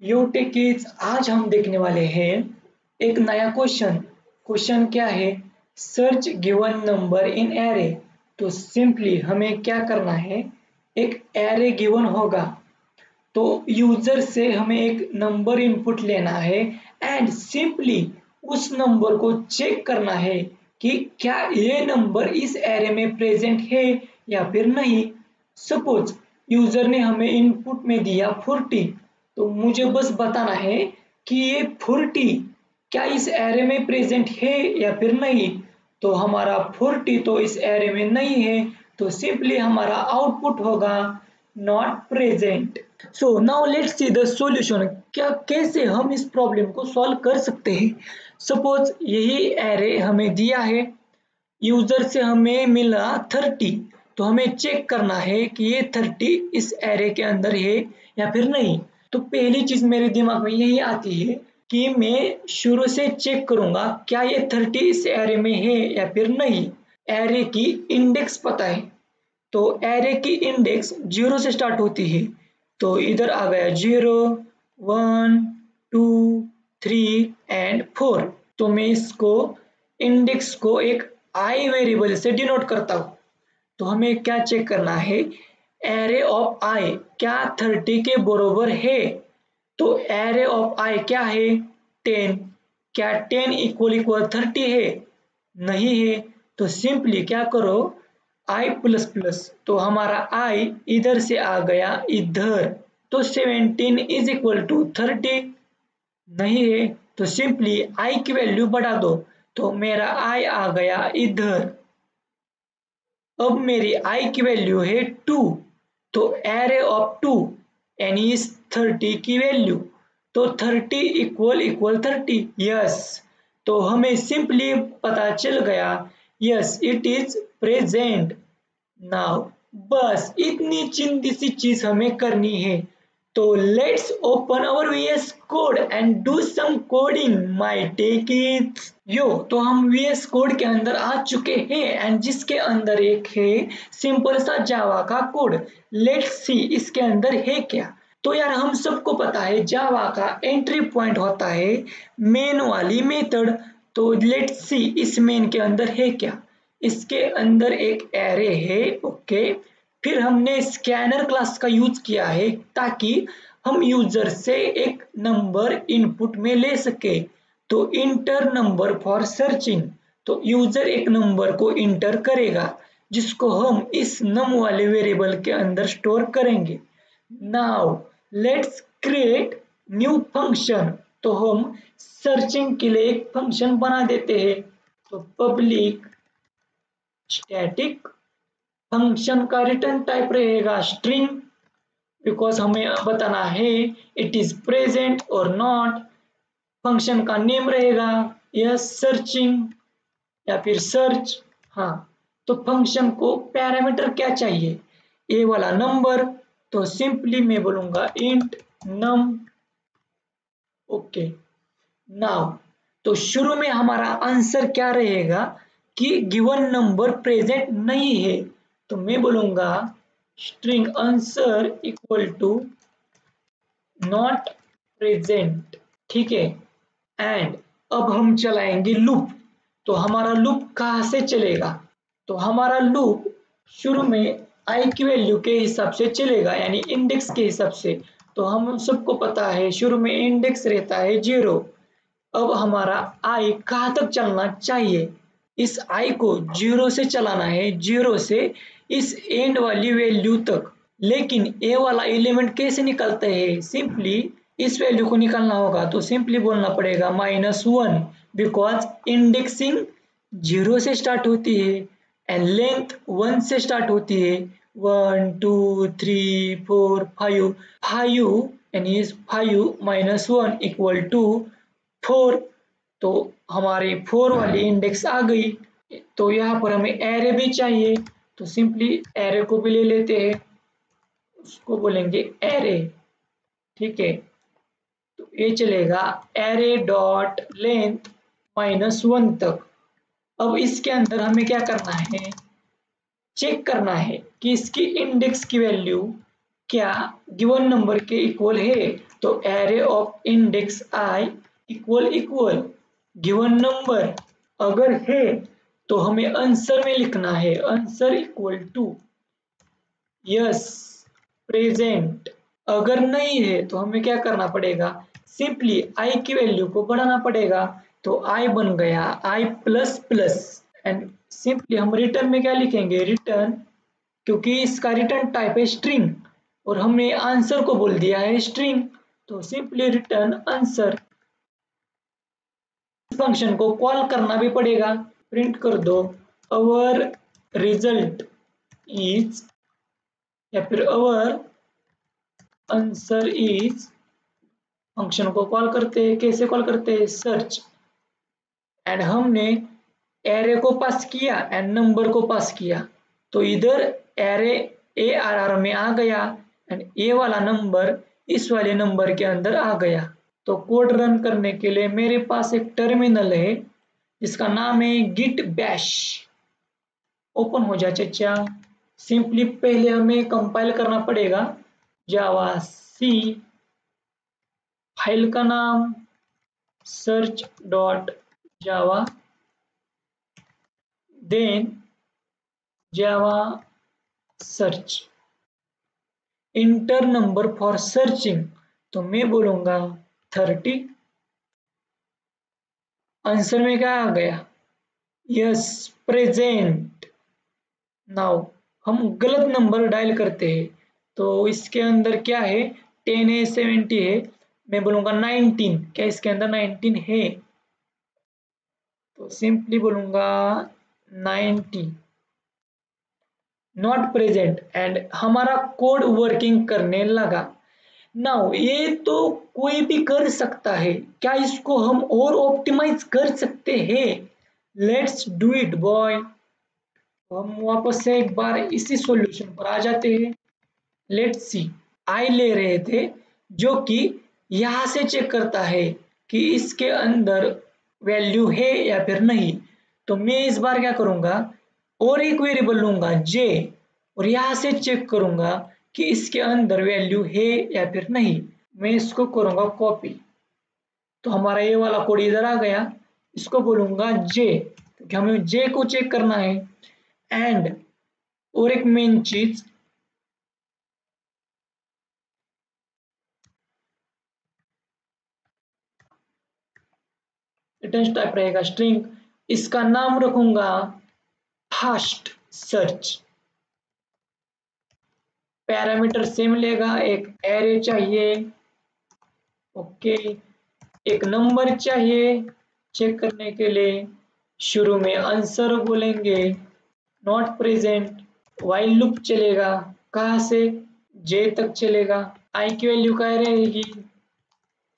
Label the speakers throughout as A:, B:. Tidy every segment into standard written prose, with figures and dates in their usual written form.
A: यो टेकिज आज हम देखने वाले हैं एक नया क्वेश्चन। क्वेश्चन क्या है? Search given number in array. तो सिंपली हमें क्या करना है, एक एरे गिवन होगा तो यूजर से हमें एक नंबर इनपुट लेना है एंड सिंपली उस नंबर को चेक करना है कि क्या ये नंबर इस एरे में प्रेजेंट है या फिर नहीं। सपोज यूजर ने हमें इनपुट में दिया 40, तो मुझे बस बताना है कि ये 40 क्या इस एरे में प्रेजेंट है या फिर नहीं। तो हमारा 40 तो इस एरे में नहीं है, तो सिंपली हमारा आउटपुट होगा not present. So now let's see the solution. क्या कैसे हम इस प्रॉब्लम को सॉल्व कर सकते हैं। सपोज यही एरे हमें दिया है, यूजर से हमें मिला 30, तो हमें चेक करना है कि ये 30 इस एरे के अंदर है या फिर नहीं। तो पहली चीज मेरे दिमाग में यही आती है कि मैं शुरू से चेक करूंगा क्या ये 30 इस एरे में है या फिर नहीं। एरे की इंडेक्स पता है, तो एरे की इंडेक्स 0 से स्टार्ट होती है, तो इधर आ गया 0, 1, 2, 3 एंड 4। तो मैं इसको इंडेक्स को एक आई वेरिएबल से डिनोट करता हूँ। तो हमें क्या चेक करना है, एरे ऑफ आई क्या 30 के बराबर है। तो एरे ऑफ आई क्या है, 10। क्या 10 इक्वल इक्वल 30 है? नहीं है। तो सिंपली क्या करो, आई प्लस प्लस, तो हमारा आई इधर से आ गया इधर। तो 17 इज इक्वल टू 30 नहीं है, तो सिंपली आई की वैल्यू बढ़ा दो, तो मेरा आई आ गया इधर। अब मेरी आई की वैल्यू है 2, तो एरे ऑफ 2 यानी इस 30 की वैल्यू, तो 30 इक्वल इक्वल 30। यस, तो हमें सिंपली पता चल गया, yes it is present. Now बस इतनी चिंदी सी चीज हमें करनी है। तो let's open our VS code and do some coding my take it. Yo तो हम वीएस कोड के अंदर आ चुके हैं एंड जिसके अंदर एक है सिंपल सा जावा का कोड। लेट्स सी इसके अंदर है क्या। तो यार हम सबको पता है जावा का एंट्री पॉइंट होता है मेन वाली मेथड। तो लेट्स सी इस मेन के अंदर है क्या। इसके अंदर एक एरे है, ओके। फिर हमने स्कैनर क्लास का यूज किया है ताकि हम यूजर से एक नंबर इनपुट में ले सके। तो इंटर नंबर फॉर सर्चिंग, तो यूजर एक नंबर को इंटर करेगा जिसको हम इस नम वाले वेरिएबल के अंदर स्टोर करेंगे। Now let's create new function. तो हम सर्चिंग के लिए एक फंक्शन बना देते हैं। तो पब्लिक स्टैटिक फंक्शन का रिटर्न टाइप रहेगा स्ट्रिंग, बिकॉज हमें बताना है इट इज प्रेजेंट और नॉट। फंक्शन का नेम रहेगा यस सर्चिंग या फिर सर्च। हाँ, तो फंक्शन को पैरामीटर क्या चाहिए, ए वाला नंबर, तो सिंपली मैं बोलूंगा इंट नम। ओके, नाउ तो शुरू में हमारा आंसर क्या रहेगा कि गिवन नंबर प्रेजेंट नहीं है, तो मैं बोलूंगा string answer equal to not present. ठीक है, एंड अब हम चलाएंगे लूप। तो हमारा लूप कहाँ से चलेगा, तो हमारा लूप शुरू में आई की वैल्यू के हिसाब से चलेगा यानी इंडेक्स के हिसाब से। तो हम सबको पता है शुरू में इंडेक्स रहता है 0। अब हमारा आई कहाँ तक चलना चाहिए, इस आई को 0 से चलाना है, 0 से इस एंड वाली वैल्यू तक। लेकिन ए वाला एलिमेंट कैसे निकलते हैं, सिंपली इस वैल्यू को निकालना होगा। तो सिंपली बोलना पड़ेगा -1, बिकॉज इंडेक्सिंग 0 से स्टार्ट होती है एंड लेंथ 1 से स्टार्ट होती है। 1 2 3 4 5 5 यानी 5 -1 इक्वल टू 4। तो हमारी 4 वाली इंडेक्स आ गई। तो यहाँ पर हमें एरे भी चाहिए, तो सिंपली एरे को भी ले लेते हैं, उसको बोलेंगे एरे। ठीक है, तो ये चलेगा एरे डॉट लेंथ -1 तक। अब इसके अंदर हमें क्या करना है, चेक करना है कि इसकी इंडेक्स की वैल्यू क्या गिवन नंबर के इक्वल है, तो array of index I equal equal given number अगर है तो हमें आंसर में लिखना है answer equal to yes present. अगर नहीं है तो हमें क्या करना पड़ेगा, सिंपली आई की वैल्यू को बढ़ाना पड़ेगा, तो आई बन गया आई प्लस प्लस। एंड सिंपली हम रिटर्न में क्या लिखेंगे, रिटर्न, क्योंकि इसका रिटर्न टाइप है स्ट्रिंग और हमने आंसर को बोल दिया है स्ट्रिंग, तो सिंपली रिटर्न आंसर। फंक्शन को कॉल करना भी पड़ेगा, प्रिंट कर दो अवर रिजल्ट इज, या फिर अवर आंसर इज। फंक्शन को कॉल करते हैं, कैसे कॉल करते हैं, सर्च, एंड हमने एरे को पास किया एंड नंबर को पास किया, तो इधर एरे ARR में आ गया एंड ये वाला नंबर इस वाले नंबर के अंदर आ गया। तो कोड रन करने के लिए मेरे पास एक टर्मिनल है जिसका नाम है गिट बैश। ओपन हो जाए चचा। सिंपली पहले हमें कंपाइल करना पड़ेगा जावा सी, फाइल का नाम search dot Java, then Java search, enter number for searching, तो मैं बोलूंगा 30। आंसर में क्या आ गया, यस प्रेजेंट। नाउ हम गलत नंबर डायल करते हैं, तो इसके अंदर क्या है, 10 है 70 है, मैं बोलूंगा 19, क्या इसके अंदर 19 है, तो सिंपली बोलूंगा 90 नॉट प्रेजेंट, एंड हमारा कोड वर्किंग करने लगा। नाउ ये तो कोई भी कर सकता है, क्या इसको हम और ऑप्टिमाइज कर सकते हैं, लेट्स डू इट बॉय। हम वापस से एक बार इसी सॉल्यूशन पर आ जाते हैं, लेट्स सी। आई ले रहे थे जो कि यहां से चेक करता है कि इसके अंदर वैल्यू है या फिर नहीं, तो मैं इस बार क्या करूंगा, और एक वेरिएबल लूंगा जे, और यहां से चेक करूंगा कि इसके अंदर वैल्यू है या फिर नहीं। मैं इसको करूंगा कॉपी, तो हमारा ये वाला कोड इधर आ गया, इसको बोलूंगा जे क्योंकि हमें जे को चेक करना है। एंड और एक मेन चीज, रिटर्न टाइप रहेगा स्ट्रिंग, इसका नाम रखूंगा फास्ट सर्च। पैरामीटर सेम लेगा, एक एरे चाहिए, ओके, एक नंबर चाहिए चेक करने के लिए, शुरू में आंसर बोलेंगे, नॉट प्रेजेंट, वाइल लूप चलेगा, कहां से, जे तक चलेगा, आई की वैल्यू क्या रहेगी,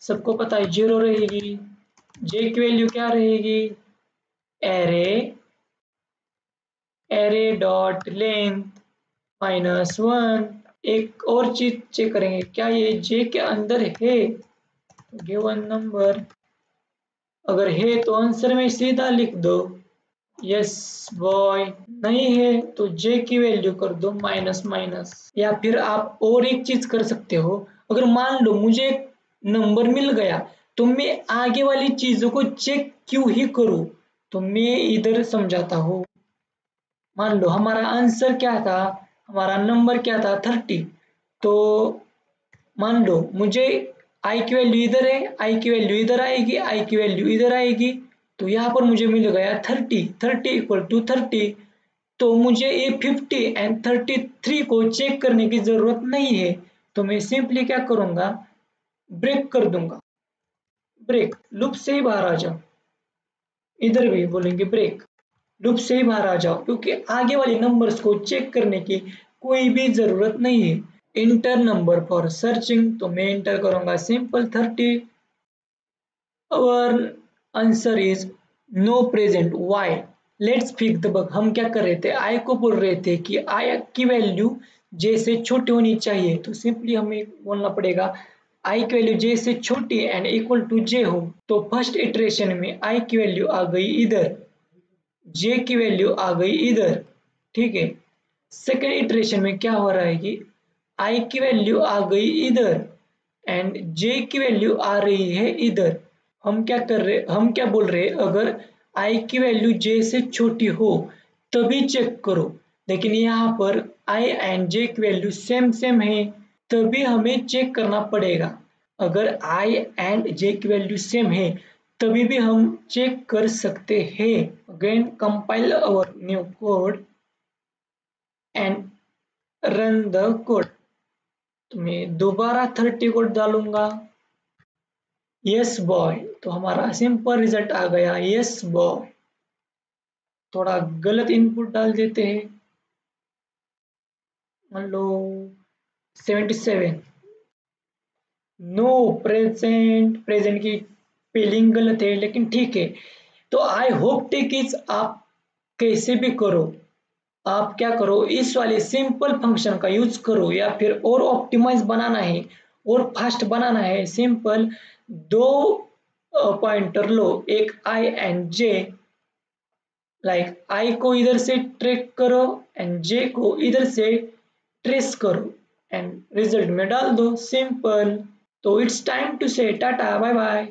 A: सबको पता है 0 रहेगी, जे की वैल्यू क्या रहेगी, एरे, एरे डॉट लेंथ -1। एक और चीज चेक करेंगे, क्या ये जे के अंदर है, गिवन नंबर अगर है तो आंसर में सीधा लिख दो यस बॉय, नहीं है तो जे की वैल्यू कर दो माइनस माइनस। या फिर आप और एक चीज कर सकते हो, अगर मान लो मुझे एक नंबर मिल गया तो मैं आगे वाली चीजों को चेक क्यों ही करूं, तो मैं इधर समझाता हूँ। मान लो हमारा आंसर क्या था, हमारा नंबर क्या था 30, तो मान लो मुझे आई की वैल्यू इधर है, आई की वैल्यू इधर आएगी, आई की वैल्यू इधर आएगी, तो यहाँ पर मुझे मिल गया 30, 30 इक्वल टू 30, तो मुझे ये 50 एंड 33 को चेक करने की जरूरत नहीं है, तो मैं सिंपली क्या करूंगा, ब्रेक कर दूंगा, ब्रेक, लूप से ही बाहर आ जाओ, इधर भी बोलेंगे ब्रेक, लूप से ही बाहर आ जाओ, क्योंकि आगे वाले नंबर्स को चेक करने की कोई भी जरूरत नहीं है। इंटर नंबर फॉर सर्चिंग, तो मैं इंटर करूंगा सिंपल 30। और answer is no present, why, let's fix the bug. हम क्या कर रहे थे, आई को बोल रहे थे कि आई की वैल्यू जे से छोटी होनी चाहिए, तो सिंपली हमें बोलना पड़ेगा आई की वैल्यू जे से छोटी एंड इक्वल टू जे हो, तो फर्स्ट इटरेशन में आई की वैल्यू आ गई इधर, जे की वैल्यू आ गई इधर, ठीक है। सेकेंड इटरेशन में क्या हो रहा है कि आई की वैल्यू आ गई इधर एंड जे की वैल्यू आ रही है इधर। हम क्या बोल रहे, अगर आई की वैल्यू जे से छोटी हो तभी चेक करो, लेकिन यहाँ पर आई एंड जे की वैल्यू सेम सेम है तभी हमें चेक करना पड़ेगा। अगर आई एंड जे की वैल्यू सेम है तभी भी हम चेक कर सकते हैं। Again compile our new code and run the code. तो मैं दोबारा 30 कोड डालूंगा। यस बॉय, तो हमारा सिंपल रिजल्ट आ गया यस बॉय। थोड़ा गलत इनपुट डाल देते हैं, मान लो 77। नो, प्रेजेंट प्रेजेंट की स्पेलिंग गलत है, लेकिन ठीक है। तो आई होप टेकिस आप कैसे भी करो, आप क्या करो, इस वाले सिंपल फंक्शन का यूज करो, या फिर और ऑप्टिमाइज बनाना है और फास्ट बनाना है, सिंपल दो पॉइंटर लो, एक आई एंड जे। लाइक आई को इधर से ट्रैक करो एंड जे को इधर से ट्रेस करो एंड रिजल्ट में डाल दो, सिंपल। तो इट्स टाइम टू से टाटा बाय बाय।